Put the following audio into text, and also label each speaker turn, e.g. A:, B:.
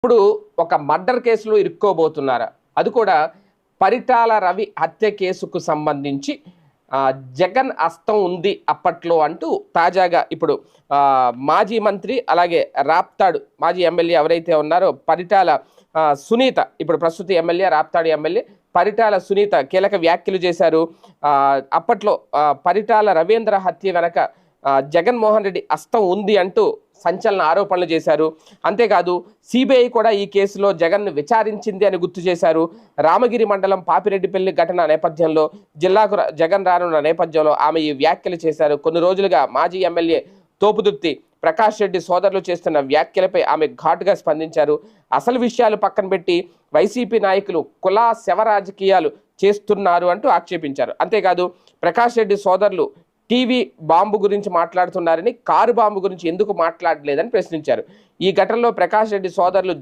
A: ఇప్పుడు ఒక మర్డర్ కేసులో ఇరుక్కోబోతున్నారా? అది కూడా పరిటాల రవి హత్య కేసుకు సంబంధించి జగన్ హస్తం ఉంది అప్పట్లో అంటూ తాజాగా ఇప్పుడు మాజీ మంత్రి అలాగే రాప్తాడు మాజీ ఎమ్మెల్యే ఎవరైతే ఉన్నారో పరిటాల సునీత, ఇప్పుడు ప్రస్తుత ఎమ్మెల్యే రాప్తాడు ఎమ్మెల్యే పరిటాల సునీత కీలక వ్యాఖ్యలు చేశారు. అప్పట్లో పరిటాల రవీంద్ర హత్య వెనక జగన్మోహన్ రెడ్డి హస్తం ఉంది అంటూ సంచలన ఆరోపణలు చేశారు. అంతేకాదు సిబిఐ కూడా ఈ కేసులో జగన్ను విచారించింది అని గుర్తు చేశారు. రామగిరి మండలం పాపిరెడ్డిపల్లి ఘటన నేపథ్యంలో జిల్లాకు జగన్ రానున్న నేపథ్యంలో ఆమె ఈ వ్యాఖ్యలు చేశారు. కొన్ని రోజులుగా మాజీ ఎమ్మెల్యే తోపుదుర్తి ప్రకాష్ రెడ్డి సోదరులు చేస్తున్న వ్యాఖ్యలపై ఆమె ఘాటుగా స్పందించారు. అసలు విషయాలు పక్కన పెట్టి వైసీపీ నాయకులు కుల శవ రాజకీయాలు చేస్తున్నారు అంటూ ఆక్షేపించారు. అంతేకాదు ప్రకాష్ రెడ్డి సోదరులు టీవీ బాంబు గురించి మాట్లాడుతున్నారని, కారు బాంబు గురించి ఎందుకు మాట్లాడలేదని ప్రశ్నించారు. ఈ ఘటనలో ప్రకాష్ రెడ్డి సోదరులు